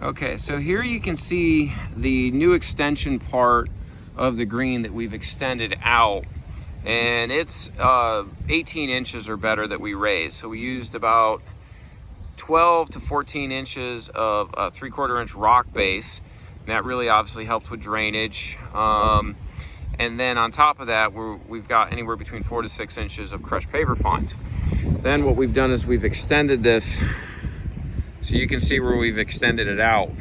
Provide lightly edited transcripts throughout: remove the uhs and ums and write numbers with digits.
Okay, so here you can see the new extension part of the green that we've extended out, and it's 18 inches or better that we raised. So we used about 12 to 14 inches of a 3/4 inch rock base, and that really obviously helps with drainage. And then on top of that, we've got anywhere between 4 to 6 inches of crushed paver fines. Then what we've done is we've extended this, so you can see where we've extended it out.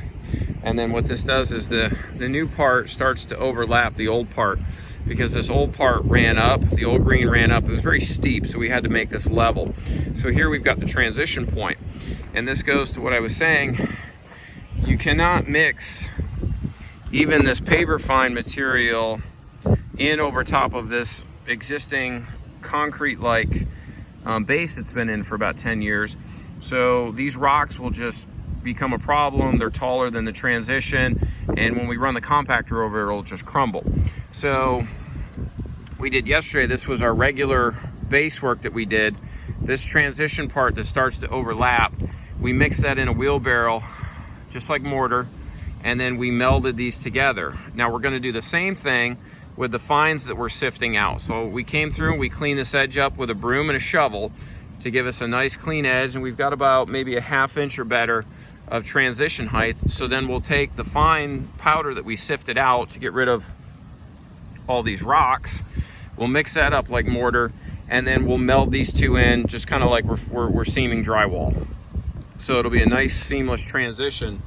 And then what this does is the new part starts to overlap the old part, because this old part ran up, the old green ran up. It was very steep, so we had to make this level. So here we've got the transition point. And this goes to what I was saying. You cannot mix even this paver fine material in over top of this existing concrete-like base that's been in for about 10 years. So these rocks will just become a problem. They're taller than the transition, and when we run the compactor over it, it'll just crumble. So we did yesterday, this was our regular base work that we did. This transition part that starts to overlap, we mixed that in a wheelbarrow, just like mortar, and then we melded these together. Now we're gonna do the same thing with the fines that we're sifting out. So we came through and we cleaned this edge up with a broom and a shovel to give us a nice clean edge, and we've got about maybe a 1/2 inch or better of transition height. So then we'll take the fine powder that we sifted out to get rid of all these rocks, we'll mix that up like mortar, and then we'll meld these two in just kind of like we're seaming drywall. So it'll be a nice seamless transition.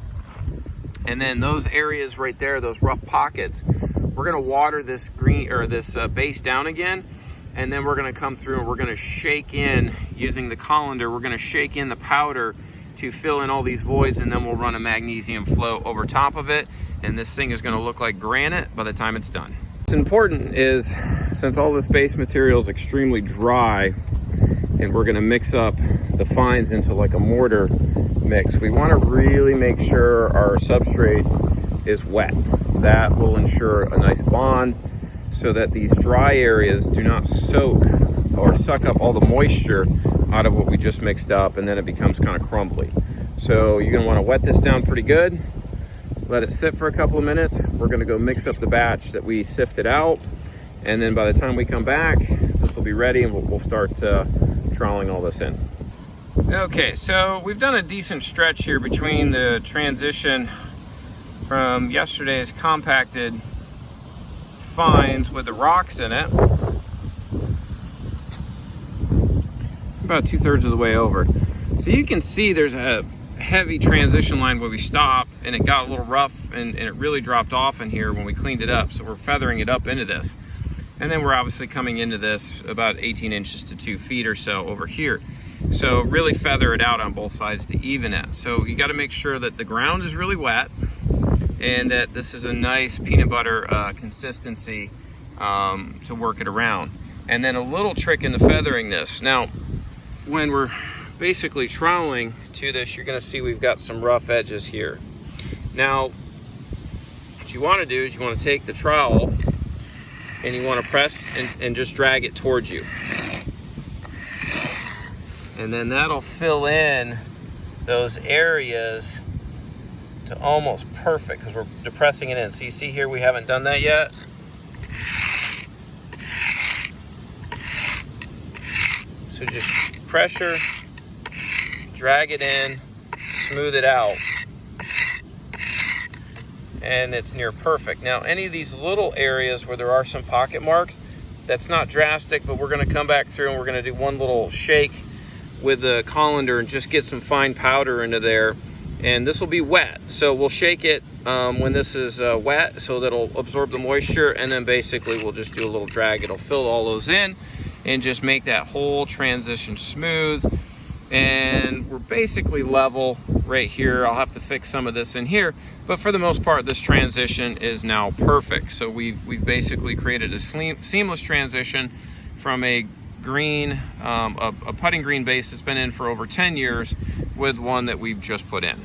And then those areas right there, those rough pockets, we're gonna water this green or this base down again, and then we're gonna come through and we're gonna shake in, using the colander, we're gonna shake in the powder to fill in all these voids, and then we'll run a magnesium float over top of it, and this thing is gonna look like granite by the time it's done. What's important is, since all this base material is extremely dry, and we're gonna mix up the fines into like a mortar mix, we wanna really make sure our substrate is wet. That will ensure a nice bond so that these dry areas do not soak or suck up all the moisture out of what we just mixed up, and then it becomes kind of crumbly. So you're gonna wanna wet this down pretty good, let it sit for a couple of minutes. We're gonna go mix up the batch that we sifted out, and then by the time we come back, this will be ready, and we'll start troweling all this in. Okay, so we've done a decent stretch here between the transition from yesterday's compacted fines with the rocks in it. About 2/3 of the way over. So you can see there's a heavy transition line where we stopped, and it got a little rough, and it really dropped off in here when we cleaned it up. So we're feathering it up into this. And then we're obviously coming into this about 18 inches to 2 feet or so over here. So really feather it out on both sides to even it. So you gotta make sure that the ground is really wet, and that this is a nice peanut butter consistency to work it around. And then a little trick in the feathering this. Now, when we're basically troweling to this, you're gonna see we've got some rough edges here. Now, what you wanna do is you wanna take the trowel and you wanna press and just drag it towards you. And then that'll fill in those areas to almost perfect, because we're depressing it in. So you see here, we haven't done that yet. So just pressure, drag it in, smooth it out, and it's near perfect. Now, any of these little areas where there are some pocket marks, that's not drastic, but we're gonna come back through and we're gonna do one little shake with the colander and just get some fine powder into there. And this will be wet, so we'll shake it when this is wet, so that'll absorb the moisture, and then basically we'll just do a little drag. It'll fill all those in and just make that whole transition smooth. And we're basically level right here. I'll have to fix some of this in here, but for the most part, this transition is now perfect. So we've basically created a seamless transition from a green, a putting green base that's been in for over 10 years with one that we've just put in.